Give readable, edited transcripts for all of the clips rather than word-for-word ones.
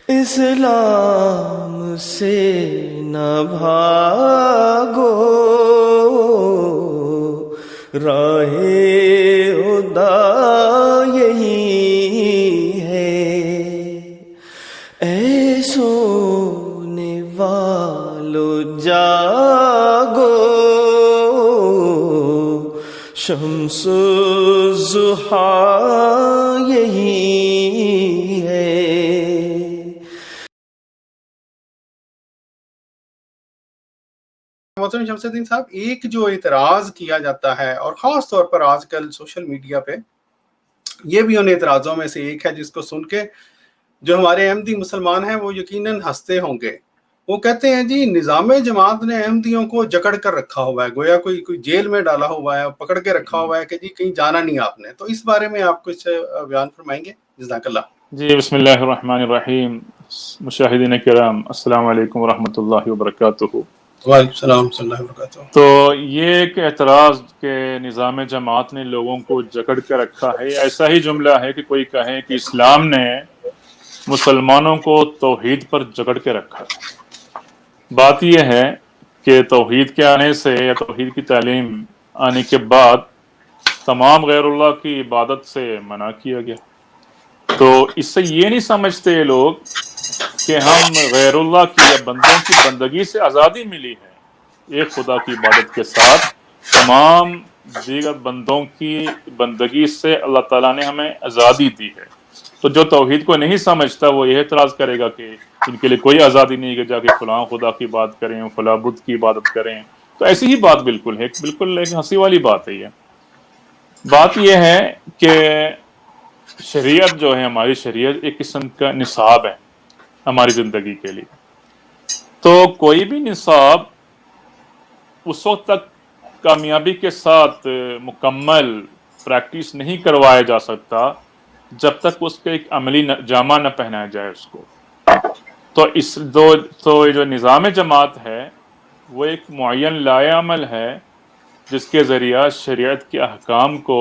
اسلام سے نہ بھاگو، راہ خدا یہی ہے، اے سونے والو جاگو، شمس الضحیٰ یہی ہے۔ محترم شمس الدین صاحب، ایک جو اعتراض کیا جاتا ہے اور خاص طور پر آج کل سوشل میڈیا پہ، یہ بھی ان اعتراضوں میں سے ایک ہے جس کو سن کے جو ہمارے احمدی مسلمان ہیں وہ یقیناً ہنستے ہوں گے۔ وہ کہتے ہیں جی نظام جماعت نے احمدیوں کو جکڑ کر رکھا ہوا ہے، گویا کوئی جیل میں ڈالا ہوا ہے، پکڑ کے رکھا ہوا ہے کہ جی کہیں جانا نہیں آپ نے۔ تو اس بارے میں آپ کچھ بیان فرمائیں گے؟ جزاک اللہ۔ جی بسم اللہ الرحمن الرحیم۔ مشاہدین کرام السلام علیکم ورحمۃ اللہ وبرکاتہ۔ وعلیکم السلام ورحمۃ اللہ وبرکاتہ۔ تو یہ ایک اعتراض کہ نظام جماعت نے لوگوں کو جکڑ کے رکھا ہے، ایسا ہی جملہ ہے کہ کوئی کہے کہ اسلام نے مسلمانوں کو توحید پر جکڑ کے رکھا ہے۔ بات یہ ہے کہ توحید کے آنے سے یا توحید کی تعلیم آنے کے بعد تمام غیر اللہ کی عبادت سے منع کیا گیا۔ تو اس سے یہ نہیں سمجھتے یہ لوگ کہ ہم غیر اللہ کی یا بندوں کی بندگی سے آزادی ملی ہے، ایک خدا کی عبادت کے ساتھ تمام دیگر بندوں کی بندگی سے اللہ تعالیٰ نے ہمیں آزادی دی ہے۔ تو جو توحید کو نہیں سمجھتا وہ یہ اعتراض کرے گا کہ ان کے لیے کوئی آزادی نہیں ہے کہ جا کے فلاں خدا کی بات کریں، فلاں بدھ کی عبادت کریں۔ تو ایسی ہی بات بالکل ہے، بالکل ایک ہنسی والی بات ہے۔ یہ بات یہ ہے کہ شریعت جو ہے، ہماری شریعت ایک قسم کا نصاب ہے ہماری زندگی کے لیے۔ تو کوئی بھی نصاب اس وقت تک کامیابی کے ساتھ مکمل پریکٹس نہیں کروایا جا سکتا جب تک اس کے ایک عملی جامہ نہ پہنایا جائے اس کو۔ تو یہ جو نظام جماعت ہے وہ ایک معین لائحہ عمل ہے جس کے ذریعہ شریعت کے احکام کو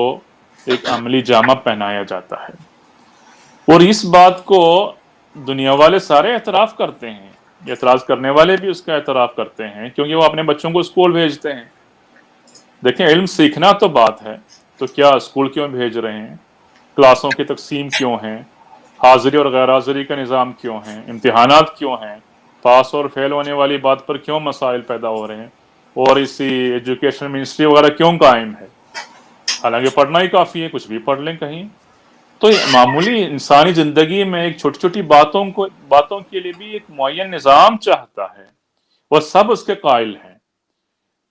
ایک عملی جامہ پہنایا جاتا ہے، اور اس بات کو دنیا والے سارے اعتراف کرتے ہیں، اعتراض کرنے والے بھی اس کا اعتراف کرتے ہیں، کیونکہ وہ اپنے بچوں کو اسکول بھیجتے ہیں۔ دیکھیں علم سیکھنا تو بات ہے، تو کیا اسکول کیوں بھیج رہے ہیں؟ کلاسوں کی تقسیم کیوں ہیں؟ حاضری اور غیر حاضری کا نظام کیوں ہیں؟ امتحانات کیوں ہیں؟ پاس اور فیل ہونے والی بات پر کیوں مسائل پیدا ہو رہے ہیں؟ اور اسی ایجوکیشن منسٹری وغیرہ کیوں قائم ہے؟ حالانکہ پڑھنا ہی کافی ہے، کچھ بھی پڑھ لیں کہیں۔ تو معمولی انسانی زندگی میں ایک چھوٹی چھوٹی باتوں کے لیے بھی ایک معین نظام چاہتا ہے، وہ سب اس کے قائل ہیں۔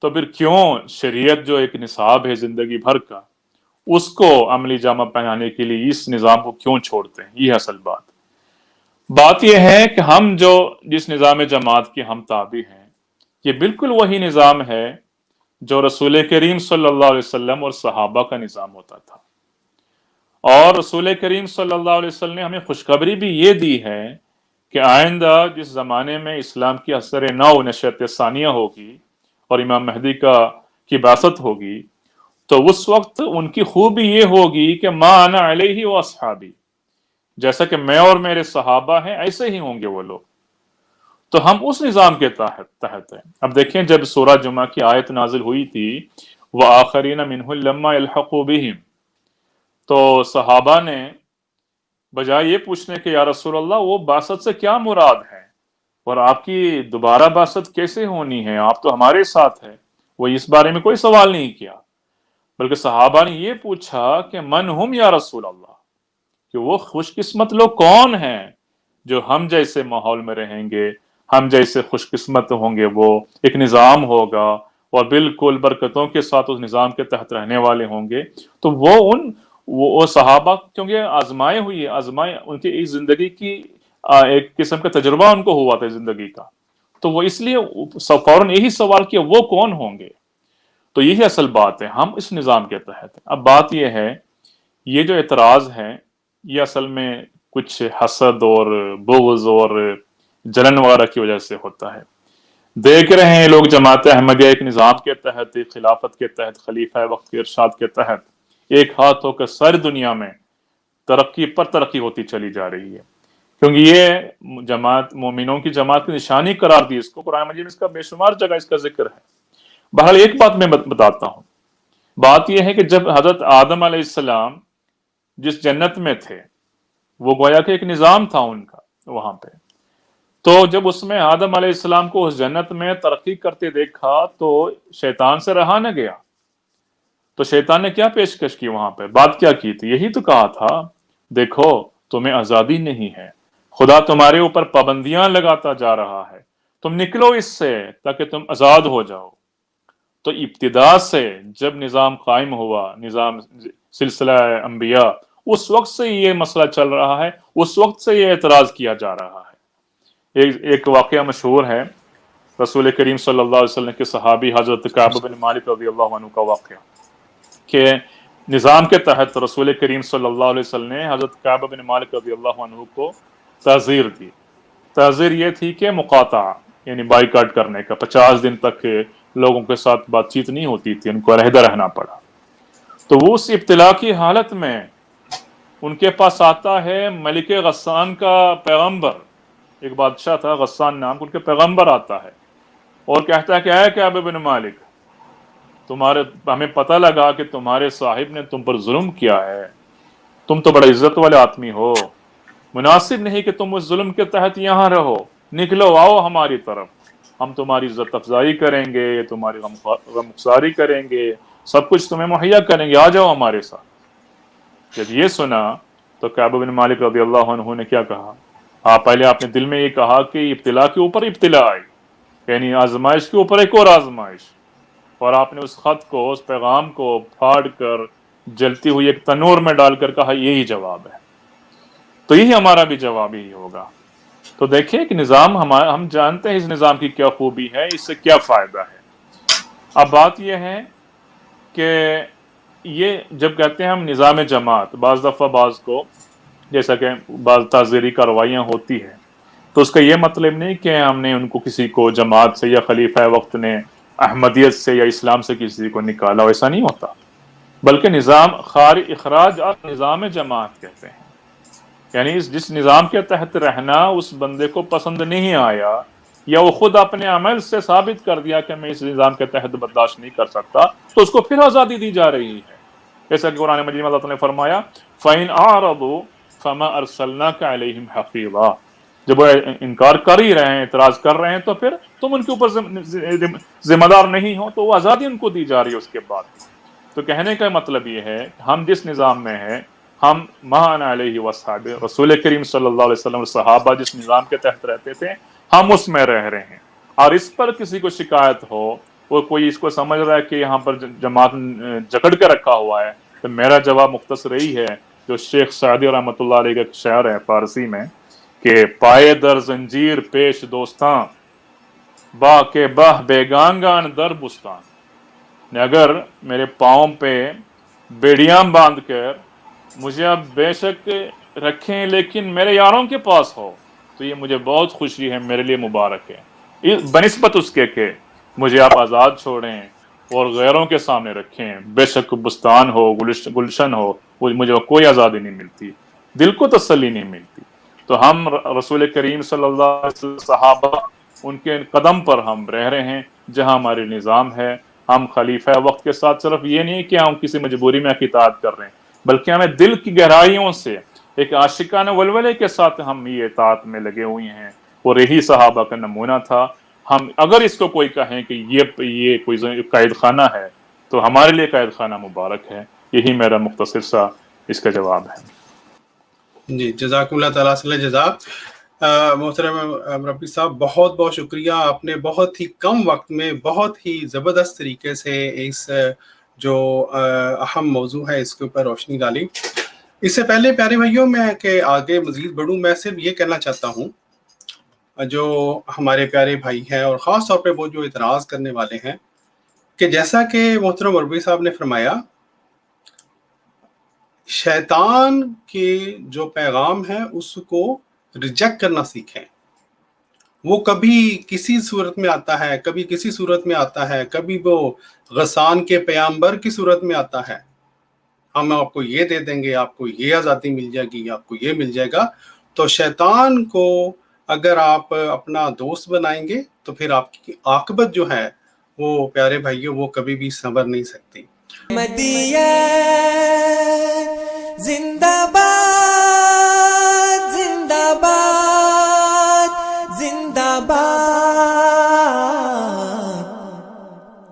تو پھر کیوں شریعت جو ایک نصاب ہے زندگی بھر کا، اس کو عملی جامہ پہنانے کے لیے اس نظام کو کیوں چھوڑتے ہیں؟ یہ اصل بات یہ ہے کہ ہم جس نظام جماعت کے ہم تابع ہیں، یہ بالکل وہی نظام ہے جو رسول کریم صلی اللہ علیہ وسلم اور صحابہ کا نظام ہوتا تھا۔ اور رسول کریم صلی اللہ علیہ وسلم نے ہمیں خوشخبری بھی یہ دی ہے کہ آئندہ جس زمانے میں اسلام کی اثر نو نشأت ثانیہ ہوگی اور امام مہدی کی بعثت ہوگی، تو اس وقت ان کی خوبی یہ ہوگی کہ ما انا علیہ و اصحابی، جیسا کہ میں اور میرے صحابہ ہیں ایسے ہی ہوں گے وہ لوگ۔ تو ہم اس نظام کے تحت ہیں۔ اب دیکھیں جب سورہ جمعہ کی آیت نازل ہوئی تھی وآخرین منہم لما یلحقوا بہم، تو صحابہ نے بجائے یہ پوچھنے کہ یا رسول اللہ وہ بعثت سے کیا مراد ہے اور آپ کی دوبارہ بعثت کیسے ہونی ہے، آپ تو ہمارے ساتھ ہے، وہ اس بارے میں کوئی سوال نہیں کیا، بلکہ صحابہ نے یہ پوچھا کہ من ہم یا رسول اللہ، کہ وہ خوش قسمت لوگ کون ہیں جو ہم جیسے ماحول میں رہیں گے، ہم جیسے خوش قسمت ہوں گے، وہ ایک نظام ہوگا اور بالکل برکتوں کے ساتھ اس نظام کے تحت رہنے والے ہوں گے۔ تو وہ صحابہ کیونکہ آزمائے ان کی ایک زندگی کی ایک قسم کا تجربہ ان کو ہوا تھا زندگی کا، تو وہ اس لیے فوراً یہی سوال کیا وہ کون ہوں گے۔ تو یہی اصل بات ہے، ہم اس نظام کے تحت ہیں۔ اب بات یہ ہے، یہ جو اعتراض ہے یہ اصل میں کچھ حسد اور بغض اور جلن وغیرہ کی وجہ سے ہوتا ہے۔ دیکھ رہے ہیں لوگ جماعت احمدیہ ایک نظام کے تحت، ایک خلافت کے تحت، خلیفہ وقت کے ارشاد کے تحت ایک ہاتھ ہو کر ساری دنیا میں ترقی پر ترقی ہوتی چلی جا رہی ہے۔ کیونکہ یہ جماعت مومنوں کی جماعت کی نشانی قرار دی اس کو، قرآن مجید میں اس کا بے شمار جگہ اس کا ذکر ہے۔ بہرحال ایک بات میں بتاتا ہوں، بات یہ ہے کہ جب حضرت آدم علیہ السلام جس جنت میں تھے، وہ گویا کہ ایک نظام تھا ان کا وہاں پہ، تو جب اس میں آدم علیہ السلام کو اس جنت میں ترقی کرتے دیکھا تو شیطان سے رہا نہ گیا، تو شیطان نے کیا پیشکش کی وہاں پہ، بات کیا کی تھی؟ یہی تو کہا تھا دیکھو تمہیں آزادی نہیں ہے، خدا تمہارے اوپر پابندیاں لگاتا جا رہا ہے، تم نکلو اس سے تاکہ تم آزاد ہو جاؤ۔ تو ابتدا سے جب نظام قائم ہوا، نظام سلسلہ انبیاء، اس وقت سے یہ مسئلہ چل رہا ہے، اس وقت سے یہ اعتراض کیا جا رہا ہے۔ ایک واقعہ مشہور ہے رسول کریم صلی اللہ علیہ وسلم کے صحابی حضرت کعب بن مالک رضی اللہ عنہ کا واقعہ، کہ نظام کے تحت رسول کریم صلی اللہ علیہ وسلم نے حضرت کعب بن مالک رضی اللہ عنہ کو تعزیر دی۔ تعزیر یہ تھی کہ مقاطعہ، یعنی بائیکاٹ کرنے کا، 50 دن تک لوگوں کے ساتھ بات چیت نہیں ہوتی تھی، ان کو علیحدہ رہنا پڑا۔ تو وہ اس ابتلا کی حالت میں ان کے پاس آتا ہے ملک غسان کا پیغمبر، ایک بادشاہ تھا غسان نام، ان کے پیغمبر آتا ہے اور کہتا ہے کہ اے کعب بن مالک، ہمیں پتہ لگا کہ تمہارے صاحب نے تم پر ظلم کیا ہے، تم تو بڑا عزت والے آدمی ہو، مناسب نہیں کہ تم اس ظلم کے تحت یہاں رہو، نکلو آؤ ہماری طرف، ہم تمہاری عزت افزائی کریں گے، تمہاری غمخساری کریں گے، سب کچھ تمہیں مہیا کریں گے، آ جاؤ ہمارے ساتھ۔ جب یہ سنا تو کعب بن مالک رضی اللہ عنہ نے کیا کہا؟ پہلے آپ نے دل میں یہ کہا کہ ابتلا کے اوپر ابتلا آئی، یعنی آزمائش کے اوپر ایک اور آزمائش، اور آپ نے اس خط کو، اس پیغام کو پھاڑ کر جلتی ہوئی ایک تنور میں ڈال کر کہا یہی جواب ہے، تو یہی ہمارا بھی جواب ہی ہوگا۔ تو دیکھیں کہ نظام ہم جانتے ہیں اس نظام کی کیا خوبی ہے، اس سے کیا فائدہ ہے۔ اب بات یہ ہے کہ یہ جب کہتے ہیں ہم نظام جماعت، بعض دفعہ بعض کو، جیسا کہ بعض تعزیری کارروائیاں ہوتی ہے، تو اس کا یہ مطلب نہیں کہ ہم نے ان کو کسی کو جماعت سے یا خلیفہ وقت نے احمدیت سے یا اسلام سے کسی کو نکالا، ایسا نہیں ہوتا، بلکہ نظام اخراج اور نظام جماعت کہتے ہیں، یعنی جس نظام کے تحت رہنا اس بندے کو پسند نہیں آیا، یا وہ خود اپنے عمل سے ثابت کر دیا کہ میں اس نظام کے تحت برداشت نہیں کر سکتا، تو اس کو پھر آزادی دی جا رہی ہے۔ جیسا کہ قرآن مجید میں اللہ تعالیٰ نے فرمایا فَإِنْ أَعْرَضُوا فَمَا أَرْسَلْنَاكَ عَلَيْهِمْ حَفِيظًا، جب وہ انکار کر ہی رہے ہیں، اعتراض کر رہے ہیں، تو پھر تم ان کے اوپر ذمہ دار نہیں ہو، تو وہ آزادی ان کو دی جا رہی ہے اس کے بعد۔ تو کہنے کا مطلب یہ ہے ہم جس نظام میں ہیں، ہم مَعَ علیہ وصحبہ، رسول کریم صلی اللہ علیہ وسلم اور صحابہ جس نظام کے تحت رہتے تھے، ہم اس میں رہ رہے ہیں، اور اس پر کسی کو شکایت ہو، وہ کوئی اس کو سمجھ رہا ہے کہ یہاں پر جماعت جکڑ کے رکھا ہوا ہے، تو میرا جواب مختصر یہی ہے جو شیخ سعدی رحمۃ اللہ علیہ کا ایک شعر ہے فارسی میں، کہ پائے در زنجیر پیش دوستاں، با کے بہ بیگانگان در بستان، اگر میرے پاؤں پہ بیڑیاں باندھ کر مجھے اب بے شک رکھیں لیکن میرے یاروں کے پاس ہو، تو یہ مجھے بہت خوشی ہے، میرے لیے مبارک ہے، بنسبت اس کے کہ مجھے آپ آزاد چھوڑیں اور غیروں کے سامنے رکھیں، بے شک بستان ہو، گلشن ہو، مجھے کوئی آزادی نہیں ملتی، دل کو تسلی نہیں ملتی۔ تو ہم رسول کریم صلی اللہ علیہ وسلم، صحابہ، ان کے قدم پر ہم رہ رہے ہیں، جہاں ہمارے نظام ہے۔ ہم خلیفہ وقت کے ساتھ صرف یہ نہیں کہ ہم کسی مجبوری میں اطاعت کر رہے ہیں، بلکہ ہمیں دل کی گہرائیوں سے ایک عاشقانہ ولولے کے ساتھ ہم یہ اطاعت میں لگے ہوئے ہیں، اور یہی صحابہ کا نمونہ تھا۔ ہم اگر اس کو کوئی کہیں کہ یہ کوئی قائد خانہ ہے، تو ہمارے لیے قائد خانہ مبارک ہے۔ یہی میرا مختصر سا اس کا جواب ہے۔ جی، جزاک اللہ تعالیٰ سے جزا۔ محترم مربی صاحب، بہت بہت شکریہ، آپ نے بہت ہی کم وقت میں بہت ہی زبردست طریقے سے اس جو اہم موضوع ہے اس کے اوپر روشنی ڈالی۔ اس سے پہلے پیارے بھائیوں، میں کہ آگے مزید بڑھوں، میں صرف یہ کہنا چاہتا ہوں، جو ہمارے پیارے بھائی ہیں اور خاص طور پہ وہ جو اعتراض کرنے والے ہیں، کہ جیسا کہ محترم مربی صاحب نے فرمایا، شیطان کے جو پیغام ہے اس کو ریجیکٹ کرنا سیکھیں۔ وہ کبھی کسی صورت میں آتا ہے، کبھی کسی صورت میں آتا ہے، کبھی وہ غسان کے پیغمبر کی صورت میں آتا ہے، ہم آپ کو یہ دے دیں گے، آپ کو یہ آزادی مل جائے گی، آپ کو یہ مل جائے گا۔ تو شیطان کو اگر آپ اپنا دوست بنائیں گے تو پھر آپ کی عاقبت جو ہے وہ پیارے بھائیوں وہ کبھی بھی سنور نہیں سکتی. احمدیت زندہ باد زندہ باد زندہ باد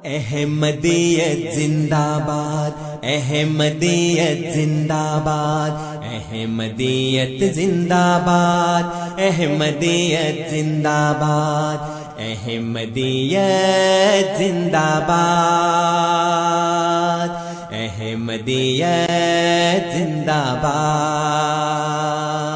احمدیت زندہ باد احمدیت زندہ باد احمدیت زندہ باد احمدیت زندہ باد احمدیت زندہ باد احمدیت زندہ باد.